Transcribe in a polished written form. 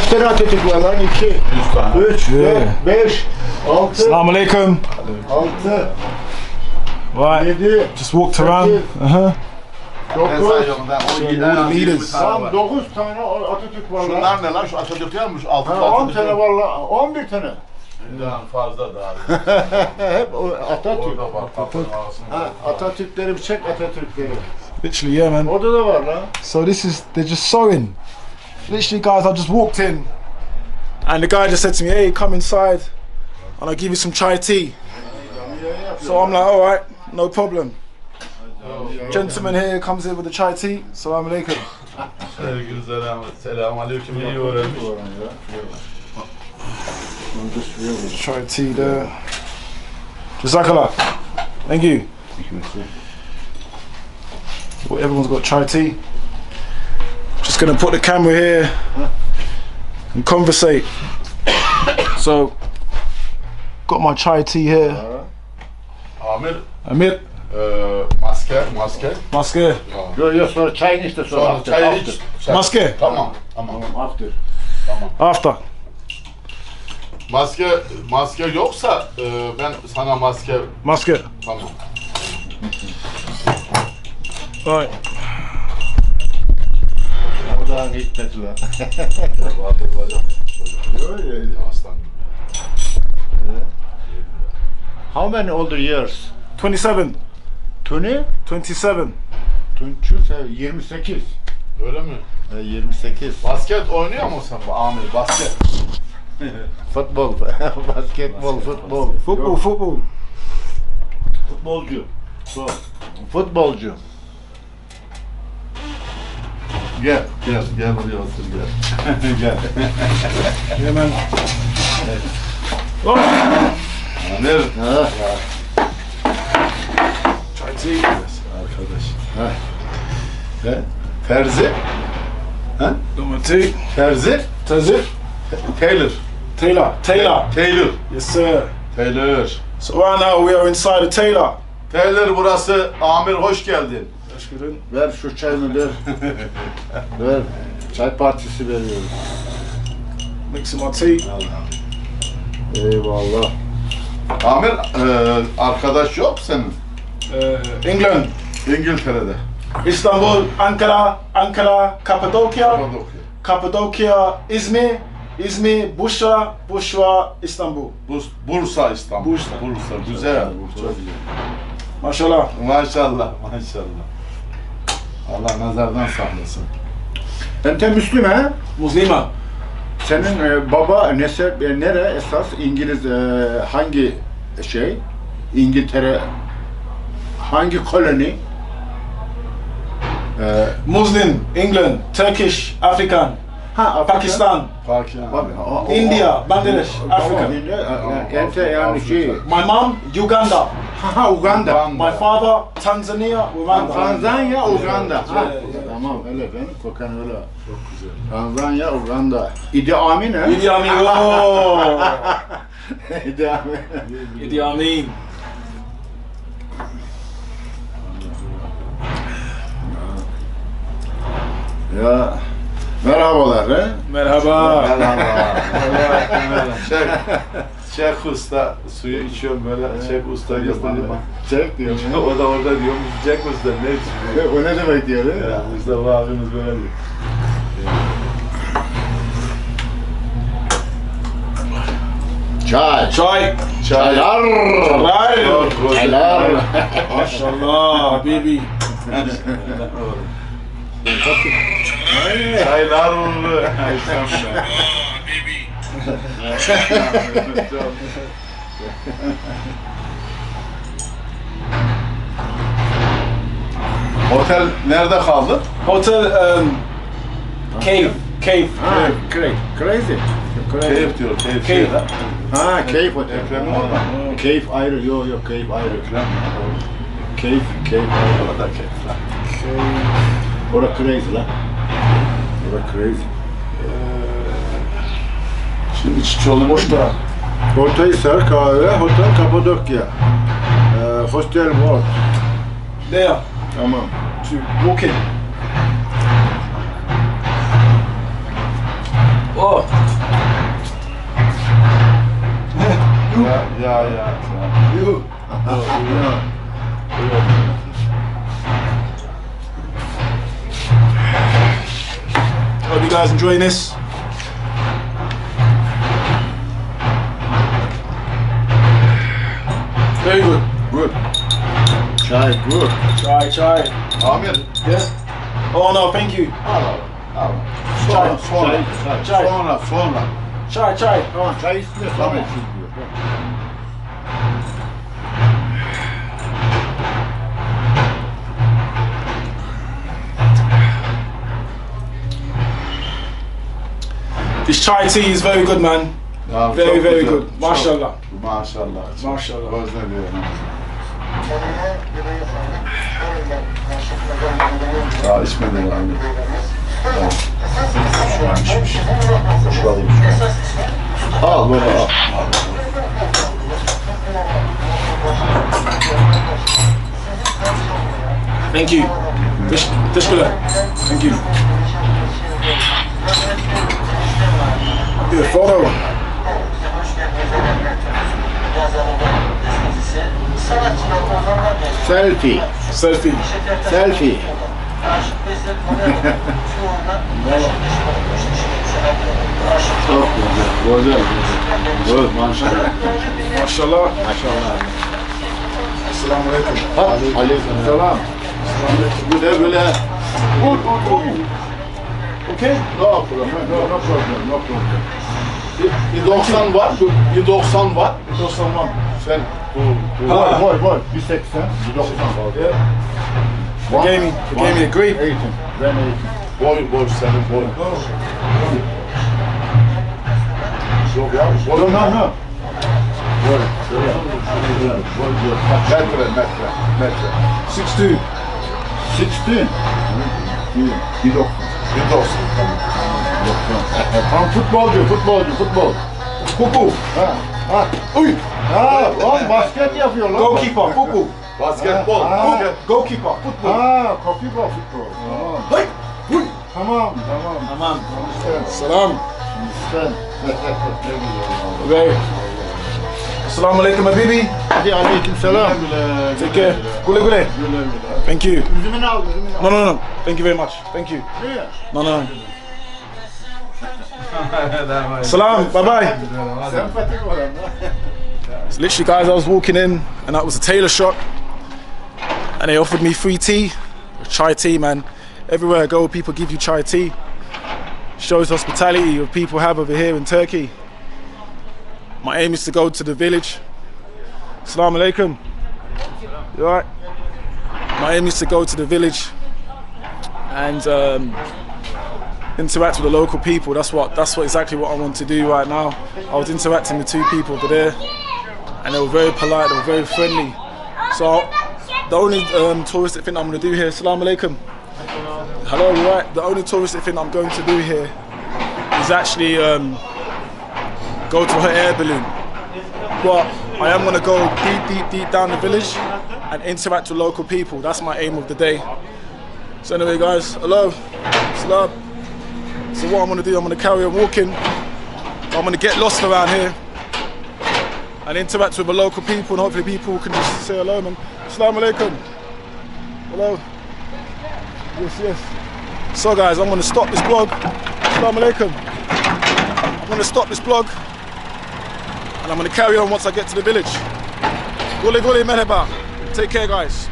Kaç tane Atatürk var lan? 2, 3, 4, 5, 6, Assalamu alaikum. 6, Right, 7, just walked around. 9, Leaders. tam 9 tane Atatürk var lan. Şunlar ne lan? Şu Atatürk yanmış. Altın 10 tane var lan. 11 tane. Fazla daha. Hep Atatürk. Orada var. Ha, Atatürkleri bir çek, Atatürkleri. Literally, yeah, man. Orada da var lan. So this is, they're just sewing. Literally, guys, I just walked in, and the guy just said to me, "Hey, come inside, and I'll give you some chai tea." So I'm like, all right, no problem. Gentleman here comes in with the chai tea. Assalamu alaikum. Selam aleyküm. İyi öğrenmiş. Chai tea there. Jazakallah. Thank you. Well, everyone's got chai tea. Just gonna put the camera here and conversate. So, got my chai tea here. Amir, Amir, maske. maske, Yok sonra çayını işte sonra. Sonra çayı iç. maske. Tamam. After. After. Maske yoksa ben sana maske. Maske. Tamam. Right. Oradan gitmediler. Aslan. How many older years? 27. 20? 27. 28. Öyle mi? 28. Basket oynuyor musun Amir? Basket. Futbol, basketbol, futbol. Football. Futbolcu. Futbolcu. Gel buraya otur gel. Gel. Yeah, man. Oh. Amir. Ha. Chai tea. Arkadaş. Terzi. Got my tea. Terzi. Tazir. Taylor. Taylor. Yes, sir. Taylor. So right now we are inside the tailor. Taylor burası. Amir hoş geldin. Teşekkür. Ver şu çayını ver. Ver. Çay partisi veriyoruz. Mixing my tea. Eyvallah. Amir arkadaş yok senin? England, İngiltere'de. Istanbul, Ankara, Kapadokya, İzmir, Busra, İstanbul. Bursa İstanbul. Bursa. Güzel. Maşallah. Maşallah. Allah nazardan saklasın. Ente Müslüm ha? Muslima. Senin baba nere esas İngiliz hangi şey? İngiltere hangi koloni? Muslim, England, Turkish, African, Pakistan, India, Bangladesh, Africa. Ente yani şey. My mom, Uganda. Uganda. My father, Tanzania, Uganda. Tanzanya, Uganda. Yeah. Tamam öyle ben kokan öyle. Çok güzel. Tanzanya, Uganda. Idi Amin ha? Idi Amin. Oh. Idi Amin. Idi Amin. Ya merhabalar he? Merhaba. Çek usta suyu içiyorum böyle. Çek usta gösteriyor. Çek diyor. O da orada diyor. Çek usta ne içiyor? O ne demek diyor he? Ya Mustafa abimiz böyle diyor. Çay. Çaylar. Çaylar. Maşallah habibi. Çaylar. Otel nerede kaldın? Hotel Cave. Ha, crazy. Keyif diyor. Keyif. Cave. Ha, Cave Hotel. Ekrem'in orada. Cave ayrı, yok Cave ayrı. Cave ayrı. Orada keyif. Ora crazy lan. Ora crazy. Şimdi Çiçoğlu boşta. Ortahisar kahve, Hotel Kapadokya. Hostel World. There. Tamam. To walk in. Oh. Ya. You. Hope you guys enjoying this. Very good. Good. Çay good. Chai. Amir. Yes. Oh no, thank you. Al. Sonra. Çay. Sonra. Chai. Tamam çay istiyor. Sonra içeyim diyor. This chai tea is very good, man. Ya, Very, çok very güzel. good. Maşallah. Maşallah. Maşallah. Gözle diyorum. Daha içmedin abi. Şu an içmiş. Şu alayım. Al baba al. Thank you. Teşekkürler. Thank you. Yeah, photo. Selfie. Selfie. Selfie. Çok güzel. Good maşallah. Maşallah. Maşallah. Esselamu Aleyküm. Aleykümselam. Böyle böyle. Okay. No problem. No problem. Bir 90 var. Bir 90 var. 91. Sen boy. 180. 190. Yeah. They gave me a grape. 18. Ben 18. Boy senin boy. Yok ya. Boy. No. Metre. 6'2. 16. Bir 90. Bir olsun. Tam futbol. Kuku. Ha. Uy. Ha, oğlum basket yapıyor lan. Goalkeeper. Kuku. Basketbol. Goalkeeper. Futbol. Ha, futbol. Tamam. Hey. Uy. Tamam. Tamam. Sen. Salam. Sen. Okay. Assalamu alaikum, habibi. Hadi aleykümselam. Take care. Gule. Thank you. Üzümünü al. No. Thank you very much. Thank you. Niye? No. Salam. Bye. Sempatik var ama. So literally, guys, I was walking in, and that was a tailor shop, and they offered me free tea, chai tea, man. Everywhere I go, people give you chai tea. Shows hospitality of people have over here in Turkey. My aim is to go to the village. Assalamu alaikum. You alright? My aim is to go to the village and interact with the local people. That's exactly what I want to do right now. I was interacting with two people over there, and they were very polite, they were very friendly. So the only touristic thing I'm going to do here, assalamu alaikum. Hello, you right? The only touristic thing I'm going to do here is actually go to her air balloon. But I am going to go deep down the village and interact with local people. That's my aim of the day. So anyway, guys, hello, salam. So what I'm going to do, I'm going to carry on walking. I'm going to get lost around here and interact with the local people, and hopefully people can just say hello, man. Assalamu alaikum. Hello. Yes. So guys, I'm going to stop this vlog. Assalamu alaikum. I'm going to stop this vlog and I'm going to carry on once I get to the village. Gule merhaba. Take care, guys.